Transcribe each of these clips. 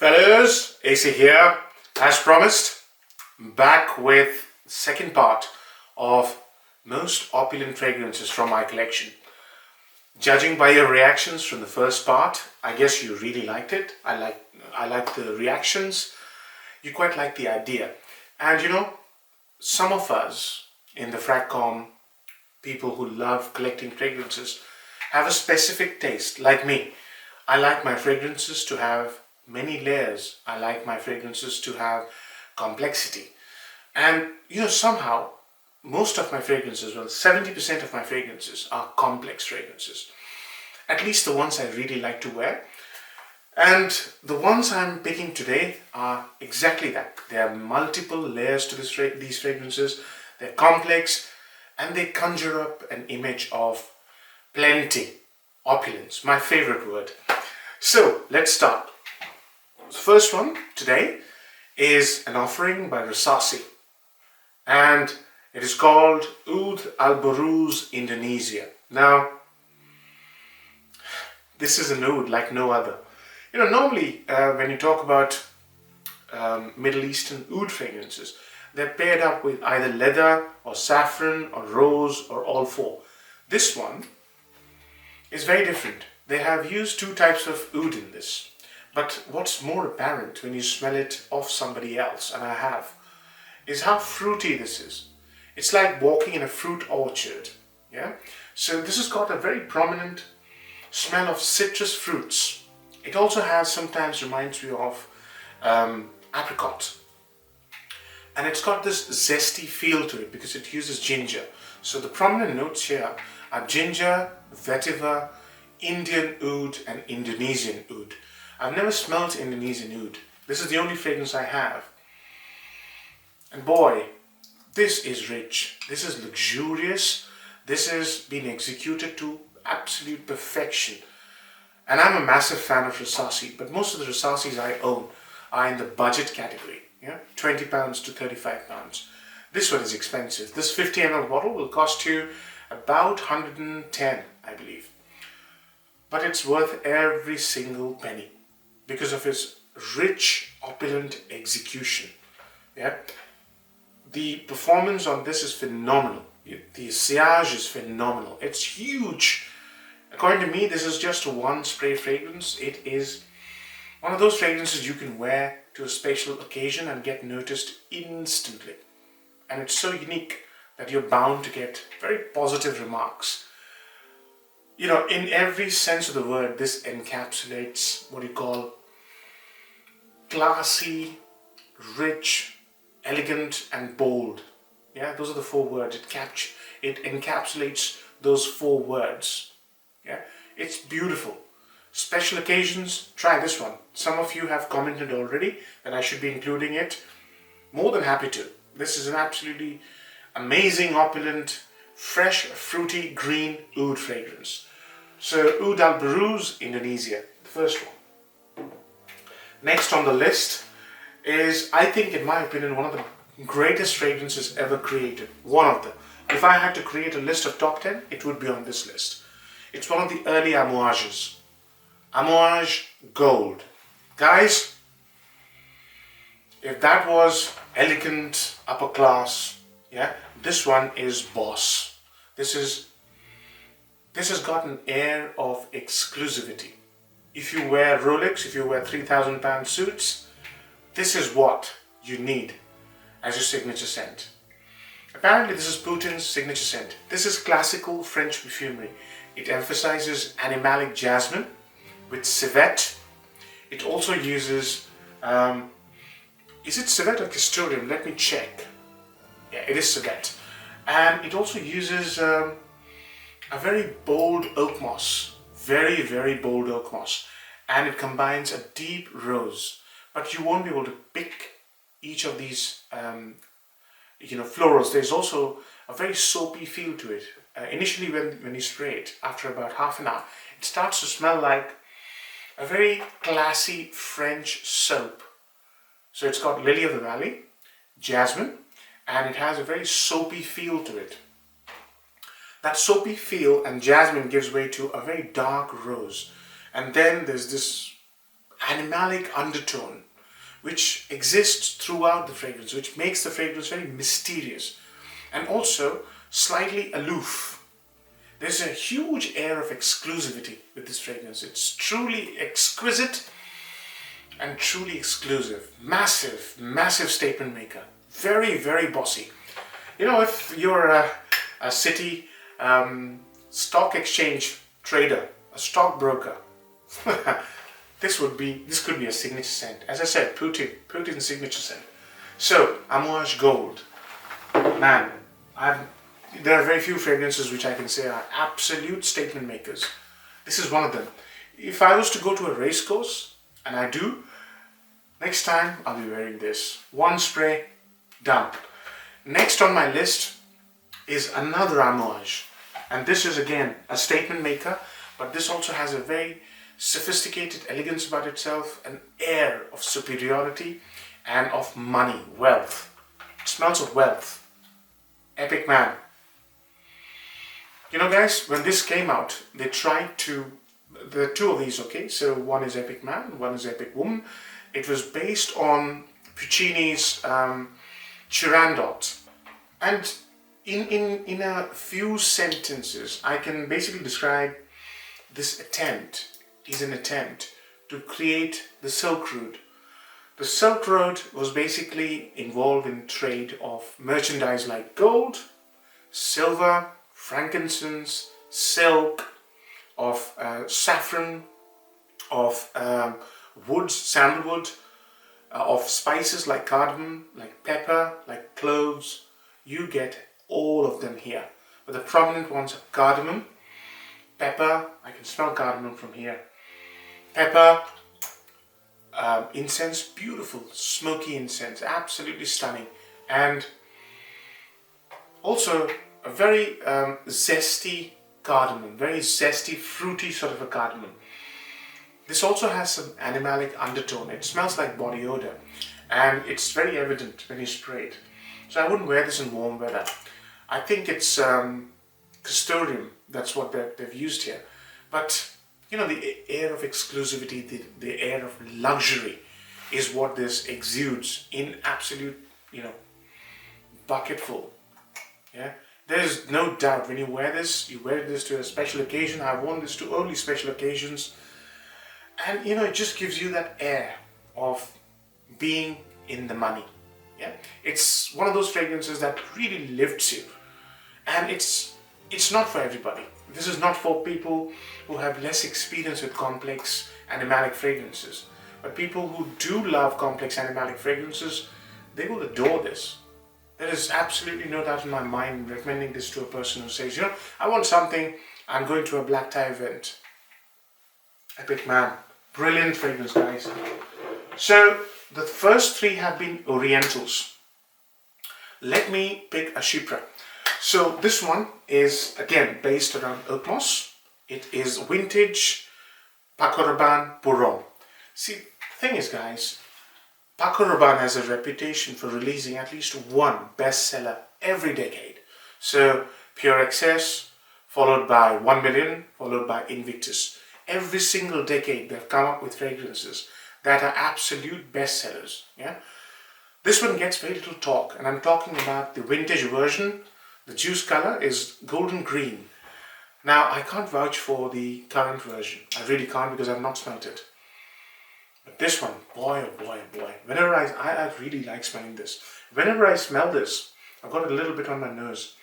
Fellas, AC here, as promised, back with the second part of most opulent fragrances from my collection. Judging by your reactions from the first part, I guess you really liked it. I like the reactions. You quite like the idea. And you know, some of us in the Fragcom, people who love collecting fragrances, have a specific taste, like me. I like my fragrances to have many layers. I like my fragrances to have complexity. And you know, somehow, most of my fragrances, well, 70% of my fragrances are complex fragrances. At least the ones I really like to wear. And the ones I'm picking today are exactly that. There are multiple layers to these fragrances. They're complex and they conjure up an image of plenty, opulence, my favorite word. So let's start. The first one today is an offering by Rasasi, and it is called Oud al Boruz, Indonesia. Now, this is an oud like no other. You know, normally when you talk about Middle Eastern oud fragrances, they're paired up with either leather or saffron or rose or all four. This one is very different. They have used two types of oud in this. But what's more apparent when you smell it off somebody else, and I have, is how fruity this is. It's like walking in a fruit orchard. Yeah. So this has got a very prominent smell of citrus fruits. It also has, sometimes reminds me of apricot. And it's got this zesty feel to it because it uses ginger. So the prominent notes here are ginger, vetiver, Indian oud and Indonesian oud. I've never smelled Indonesian oud. This is the only fragrance I have. And boy, this is rich. This is luxurious. This has been executed to absolute perfection. And I'm a massive fan of Rasasi, but most of the Rasasis I own are in the budget category. Yeah, £20 to £35. This one is expensive. This 50 ml bottle will cost you about 110, I believe. But it's worth every single penny because of its rich, opulent execution. Yeah, the performance on this is phenomenal. The sillage is phenomenal. It's huge. According to me, this is just one spray fragrance. It is one of those fragrances you can wear to a special occasion and get noticed instantly. And it's so unique that you're bound to get very positive remarks. You know, in every sense of the word, this encapsulates what you call classy, rich, elegant, and bold. Yeah, those are the four words. It encapsulates those four words. Yeah, it's beautiful. Special occasions, try this one. Some of you have commented already that I should be including it. More than happy to. This is an absolutely amazing, opulent, fresh, fruity, green oud fragrance. So, Oud al Boruz, Indonesia, the first one. Next on the list is, I think, in my opinion, one of the greatest fragrances ever created. One of them. If I had to create a list of top 10, it would be on this list. It's one of the early Amouages. Amouage Gold. Guys, if that was elegant, upper class, yeah, this one is boss. This has got an air of exclusivity. If you wear Rolex, if you wear £3,000 suits, this is what you need as your signature scent. Apparently this is Putin's signature scent. This is classical French perfumery. It emphasizes animalic jasmine with civet. It also uses, is it civet or castoreum? Let me check. Yeah, it is civet. And it also uses a very bold oak moss. Very, very bold oak moss. And it combines a deep rose. But you won't be able to pick each of these florals. There's also a very soapy feel to it. Initially when you spray it, after about half an hour, it starts to smell like a very classy French soap. So it's got lily of the valley, jasmine, and it has a very soapy feel to it. That soapy feel and jasmine gives way to a very dark rose. And then there's this animalic undertone which exists throughout the fragrance, which makes the fragrance very mysterious and also slightly aloof. There's a huge air of exclusivity with this fragrance. It's truly exquisite and truly exclusive. Massive, massive statement maker. Very, very bossy. You know, if you're a city stock exchange trader, a stockbroker, this could be a signature scent. As I said, Putin's signature scent. So, Amouage Gold. Man, there are very few fragrances which I can say are absolute statement makers. This is one of them. If I was to go to a race course, and I do, next time I'll be wearing this. One spray, done. Next on my list is another Amouage. And this is again a statement maker, but this also has a very sophisticated elegance about itself, an air of superiority and of money, wealth. It smells of wealth. Epic Man. You know guys, when this came out, they tried to, there are two of these, okay? So one is Epic Man, one is Epic Woman. It was based on Puccini's Turandot. And in a few sentences, I can basically describe this attempt is an attempt to create the Silk Road. The Silk Road was basically involved in trade of merchandise like gold, silver, frankincense, silk, of saffron, of woods, sandalwood, of spices like cardamom, like pepper, like cloves. You get all of them here. But the prominent ones are cardamom, pepper, I can smell cardamom from here, pepper, incense, beautiful smoky incense, absolutely stunning, and also a very zesty cardamom, very zesty, fruity sort of a cardamom. This also has some animalic undertone. It smells like body odor and it's very evident when you spray it. So I wouldn't wear this in warm weather. I think it's custodium, that's what they've used here. But you know, the air of exclusivity, the air of luxury is what this exudes in absolute, you know, bucketful. Yeah, there is no doubt when you wear this, you wear this to a special occasion. I've worn this to only special occasions. And you know, it just gives you that air of being in the money. Yeah, it's one of those fragrances that really lifts you. And it's not for everybody. This is not for people who have less experience with complex animalic fragrances. But people who do love complex animalic fragrances, they will adore this. There is absolutely no doubt in my mind recommending this to a person who says, you know, I want something, I'm going to a black tie event. Epic Man. Brilliant fragrance, guys. So, the first three have been Orientals. Let me pick a Chypre. So this one is again based around oak moss. It is vintage Paco Rabanne Bourron. See, the thing is guys, Paco Rabanne has a reputation for releasing at least one bestseller every decade. So Pure Excess, followed by 1 Million, followed by Invictus. Every single decade they've come up with fragrances that are absolute bestsellers. Yeah, this one gets very little talk, and I'm talking about the vintage version. The juice color is golden green. Now, I can't vouch for the current version. I really can't because I've not smelt it. But this one, boy, oh boy, oh boy. Whenever I really like smelling this. Whenever I smell this, I've got a little bit on my nose.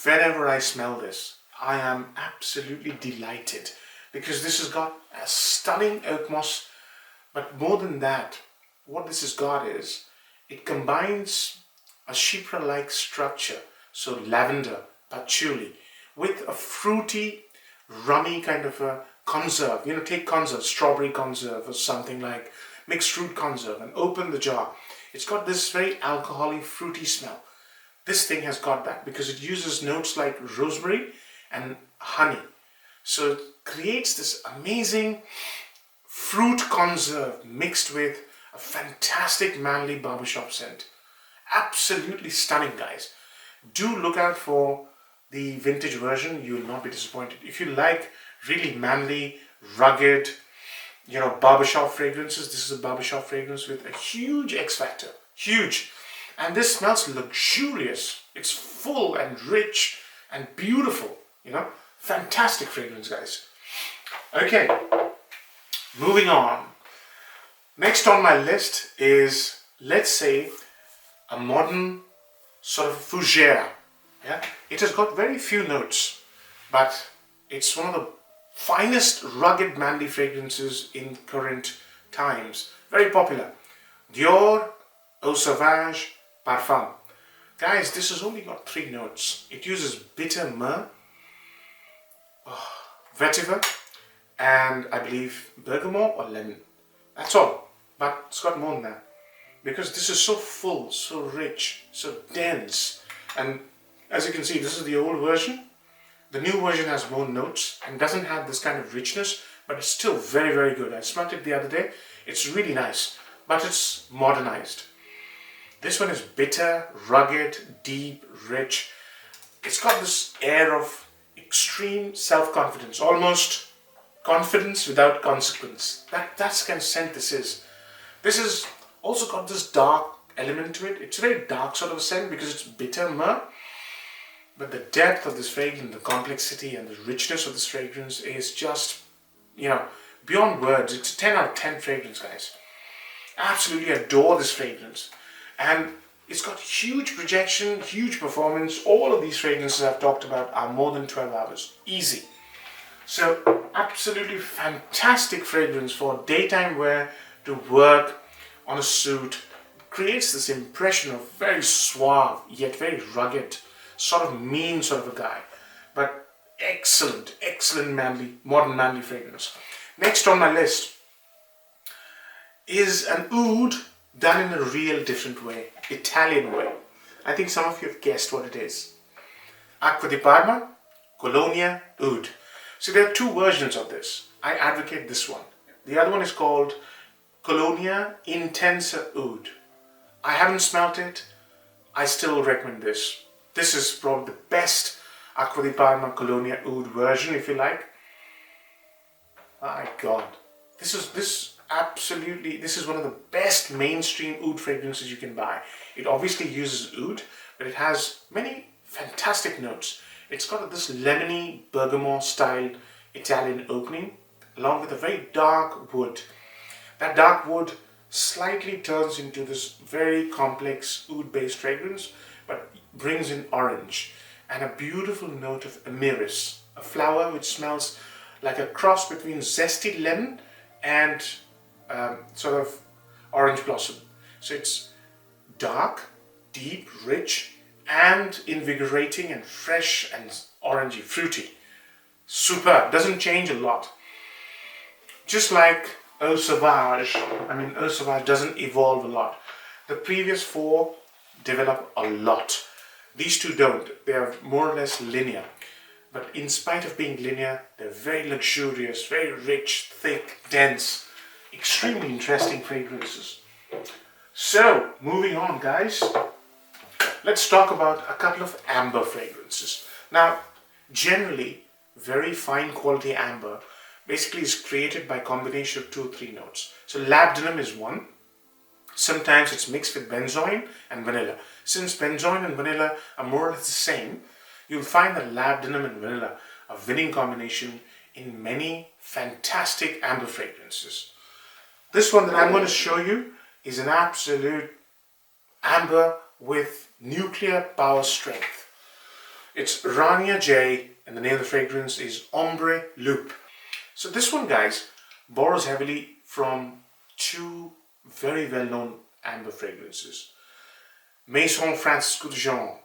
Whenever I smell this, I am absolutely delighted because this has got a stunning oak moss. But more than that, what this has got is, it combines a Chypre-like structure. So lavender, patchouli, with a fruity, rummy kind of a conserve. You know, take conserve, strawberry conserve or something like mixed fruit conserve and open the jar. It's got this very alcoholic, fruity smell. This thing has got that because it uses notes like rosemary and honey. So it creates this amazing fruit conserve mixed with a fantastic manly barbershop scent. Absolutely stunning, guys. Do look out for the vintage version. You will not be disappointed. If you like really manly, rugged, barbershop fragrances. This is a barbershop fragrance with a huge X factor. Huge. And this smells luxurious. It's full and rich and beautiful. Fantastic fragrance, guys. Okay, moving on. Next on my list is, let's say, a modern sort of fougere. Yeah, it has got very few notes, but it's one of the finest rugged manly fragrances in current times. Very popular. Dior, Sauvage, Parfum. Guys, this has only got 3 notes. It uses bitter myrrh, vetiver, and I believe bergamot or lemon. That's all. But it's got more than that. Because this is so full, so rich, so dense. And as you can see, this is the old version. The new version has more notes and doesn't have this kind of richness, but it's still very, very good. I smelled it the other day. It's really nice, but it's modernized. This one is bitter, rugged, deep, rich. It's got this air of extreme self-confidence, almost confidence without consequence. That's the kind of scent this is. This has also got this dark element to it. It's a very dark sort of scent because it's bitter myrrh. But the depth of this fragrance, the complexity and the richness of this fragrance is just, beyond words. It's a 10 out of 10 fragrance, guys. Absolutely adore this fragrance. And it's got huge projection, huge performance. All of these fragrances I've talked about are more than 12 hours. Easy. So, absolutely fantastic fragrance for daytime wear, to work on a suit. It creates this impression of very suave, yet very rugged, sort of mean sort of a guy. But excellent, modern manly fragrance. Next on my list is an oud done in a real different way, Italian way. I think some of you have guessed what it is. Acqua di Parma, Colonia, oud. So there are 2 versions of this. I advocate this one. The other one is called Colonia Intensa Oud. I haven't smelt it. I still recommend this. This is probably the best Acqua di Parma Colonia Oud version, if you like. My God. This is one of the best mainstream oud fragrances you can buy. It obviously uses oud, but it has many fantastic notes. It's got this lemony bergamot style Italian opening, along with a very dark wood. That dark wood slightly turns into this very complex oud based fragrance, but brings in orange and a beautiful note of amiris, a flower which smells like a cross between zesty lemon and sort of orange blossom. So it's dark, deep, rich, and invigorating and fresh and orangey, fruity. Superb, doesn't change a lot. Just like Eau Sauvage, Eau Sauvage doesn't evolve a lot. The previous 4 develop a lot. These 2 don't. They are more or less linear. But in spite of being linear, they're very luxurious, very rich, thick, dense, extremely interesting fragrances. So, moving on, guys. Let's talk about a couple of amber fragrances. Now, generally, very fine quality amber basically is created by combination of 2 or 3 notes. So labdanum is one. Sometimes it's mixed with benzoin and vanilla. Since benzoin and vanilla are more or less the same, you'll find that labdanum and vanilla are winning combination in many fantastic amber fragrances. This one that I'm going to show you is an absolute amber with nuclear power strength. It's Rania J, and the name of the fragrance is Ambre, Loup. So this one, guys, borrows heavily from 2 very well-known amber fragrances. Maison Francisco de Jean,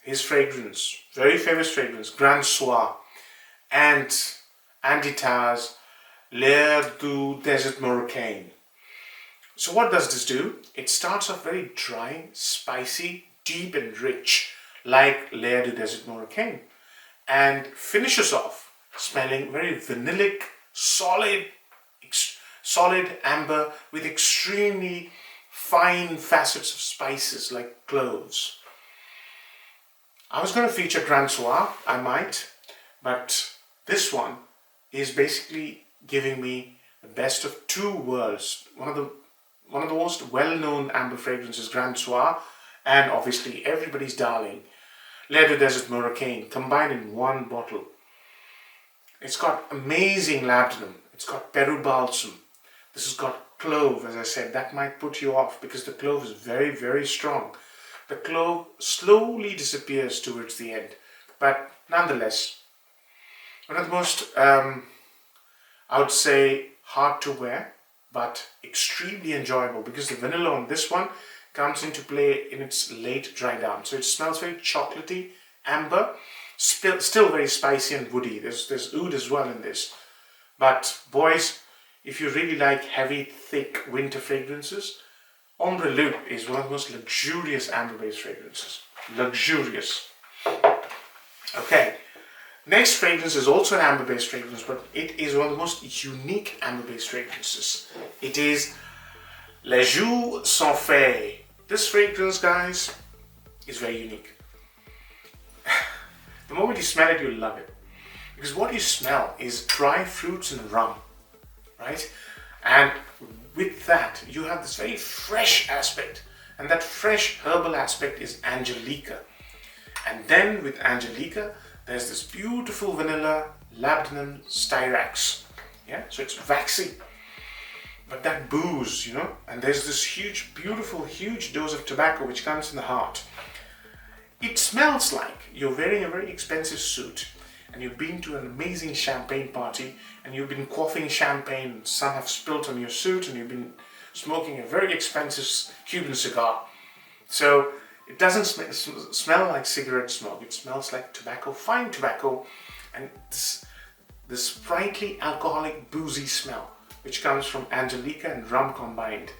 his fragrance, very famous fragrance, Grand Soir, and Andy Taz, L'air du Desert Marocain. So what does this do? It starts off very dry, spicy, deep and rich, like L'air du Desert Marocain, and finishes off smelling very vanillic, solid amber with extremely fine facets of spices like cloves. I was going to feature Grand Soir, I might, but this one is basically giving me the best of two worlds. One of the most well-known amber fragrances, Grand Soir, and obviously everybody's darling, Lauder Desert Moroccan, combined in one bottle. It's got amazing labdanum. It's got Peru balsam. This has got clove, as I said. That might put you off because the clove is very, very strong. The clove slowly disappears towards the end, but nonetheless, one of the most, I would say, hard to wear, but extremely enjoyable, because the vanilla on this one comes into play in its late dry down. So it smells very chocolatey, amber, still very spicy and woody. There's oud as well in this. But boys, if you really like heavy, thick winter fragrances, Ambre Loup is one of the most luxurious amber-based fragrances. Luxurious. Okay. Next fragrance is also an amber-based fragrance, but it is one of the most unique amber-based fragrances. It is Les Jeux Sont Faits. This fragrance, guys, is very unique. The moment you smell it, you'll love it. Because what you smell is dry fruits and rum, right? And with that, you have this very fresh aspect. And that fresh herbal aspect is Angelica. And then with Angelica, there's this beautiful vanilla, labdanum, styrax. Yeah, so it's waxy. But that booze, you know, and there's this huge, beautiful, huge dose of tobacco which comes in the heart. It smells like you're wearing a very expensive suit and you've been to an amazing champagne party and you've been quaffing champagne, some have spilt on your suit, and you've been smoking a very expensive Cuban cigar. So it doesn't smell like cigarette smoke, it smells like tobacco, fine tobacco, and this sprightly, alcoholic, boozy smell which comes from Angelica and rum combined,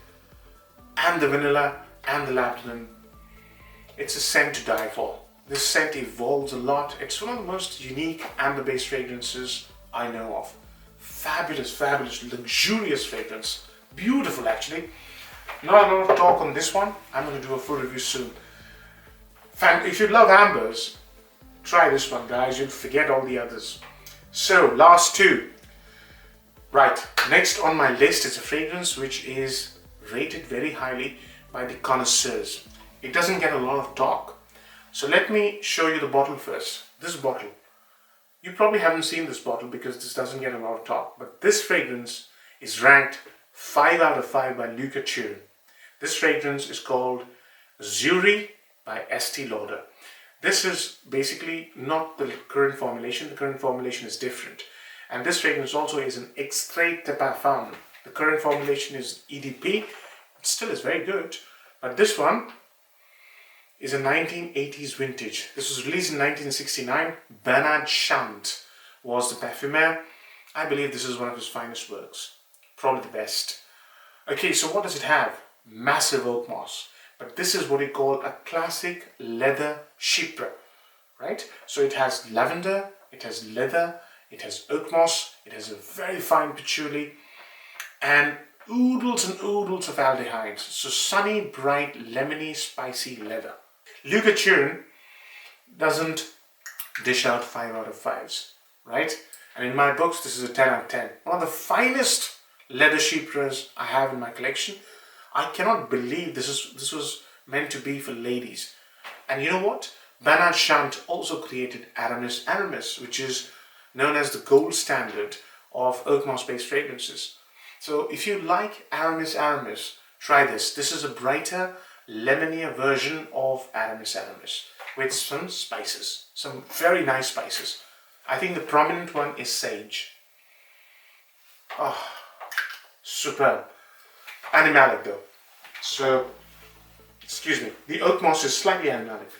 and the vanilla and the labdanum. It's a scent to die for. This scent evolves a lot. It's one of the most unique amber-based fragrances I know of. Fabulous, fabulous, luxurious fragrance. Beautiful, actually. Not a lot of talk on this one. I'm going to do a full review soon. If you love ambers, try this one, guys. You'll forget all the others. So, last two. Right, next on my list is a fragrance which is rated very highly by the connoisseurs. It doesn't get a lot of talk. So let me show you the bottle first. This bottle. You probably haven't seen this bottle because this doesn't get a lot of talk. But this fragrance is ranked 5 out of 5 by Lauder. This fragrance is called Azuree by Estee Lauder. This is basically not the current formulation. The current formulation is different. And this fragrance also is an Extrait de Parfum. The current formulation is EDP. It still is very good. But this one is a 1980s vintage. This was released in 1969. Bernard Chant was the parfumeur. I believe this is one of his finest works. Probably the best. Okay, so what does it have? Massive oak moss. But this is what we call a classic leather chypre. Right? So it has lavender, it has leather, it has oak moss, it has a very fine patchouli, and oodles and oodles of aldehydes. So sunny, bright, lemony, spicy leather. Lauder doesn't dish out 5 out of 5s, right? And in my books, this is a 10 out of 10. One of the finest leather chypres I have in my collection. I cannot believe this was meant to be for ladies. And you know what? Bernard Chant also created Aramis, which is known as the gold standard of oak moss-based fragrances. So if you like Aramis, try this. This is a brighter, lemonier version of Aramis with some spices, some very nice spices. I think the prominent one is sage. Oh, superb. Animalic though. So, excuse me, the oak moss is slightly animalic.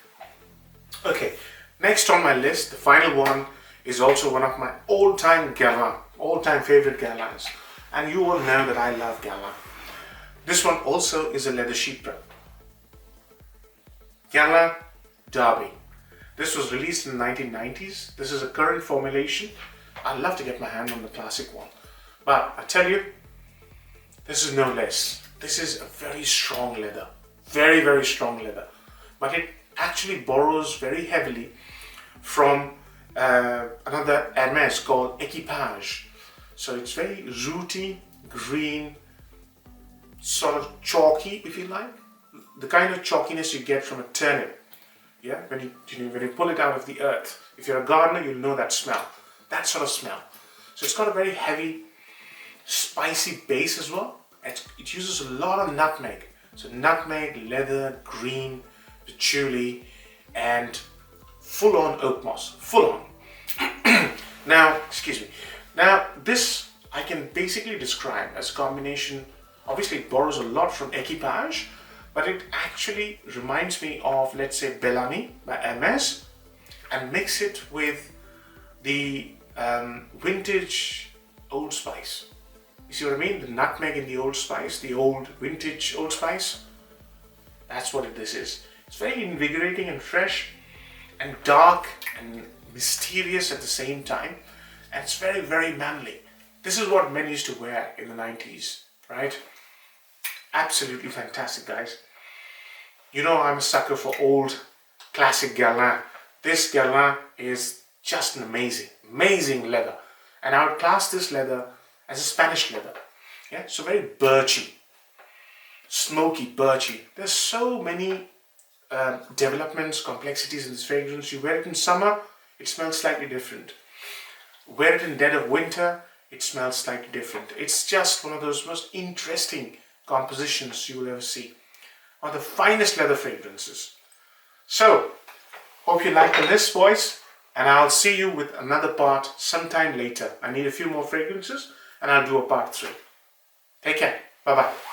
Okay, next on my list, the final one, is also one of my all-time favorite Guerlains. And you all know that I love Guerlain. This one also is a leather chypre. Guerlain Derby. This was released in the 1990s. This is a current formulation. I'd love to get my hand on the classic one. But I tell you, this is no less. This is a very strong leather. Very, very strong leather. But it actually borrows very heavily from another Hermès called Equipage. So it's very rooty, green, sort of chalky, if you like. The kind of chalkiness you get from a turnip. Yeah, when you pull it out of the earth. If you're a gardener, you'll know that smell. That sort of smell. So it's got a very heavy, spicy base as well. It uses a lot of nutmeg. So nutmeg, leather, green, patchouli, and full-on oak moss. Full-on. Now, excuse me. Now, this I can basically describe as a combination. Obviously, it borrows a lot from Equipage, but it actually reminds me of, let's say, Bellamy by Hermes, and mix it with the vintage Old Spice. You see what I mean? The nutmeg in the Old Spice, the old vintage Old Spice. That's what this is. It's very invigorating and fresh and dark and mysterious at the same time. And it's very, very manly. This is what men used to wear in the 90s, right? Absolutely fantastic, guys. You know I'm a sucker for old classic Guerlain. This Guerlain is just an amazing leather. And I would class this leather as a Spanish leather. Yeah, so very birchy, smoky, birchy. There's so many developments, complexities in this fragrance. You wear it in summer, it smells slightly different. Wear it in dead of winter, it smells slightly different. It's just one of those most interesting compositions you will ever see. One of the finest leather fragrances. So, hope you liked this, boys, and I'll see you with another part sometime later. I need a few more fragrances and I'll do a part 3. Take care. Bye-bye.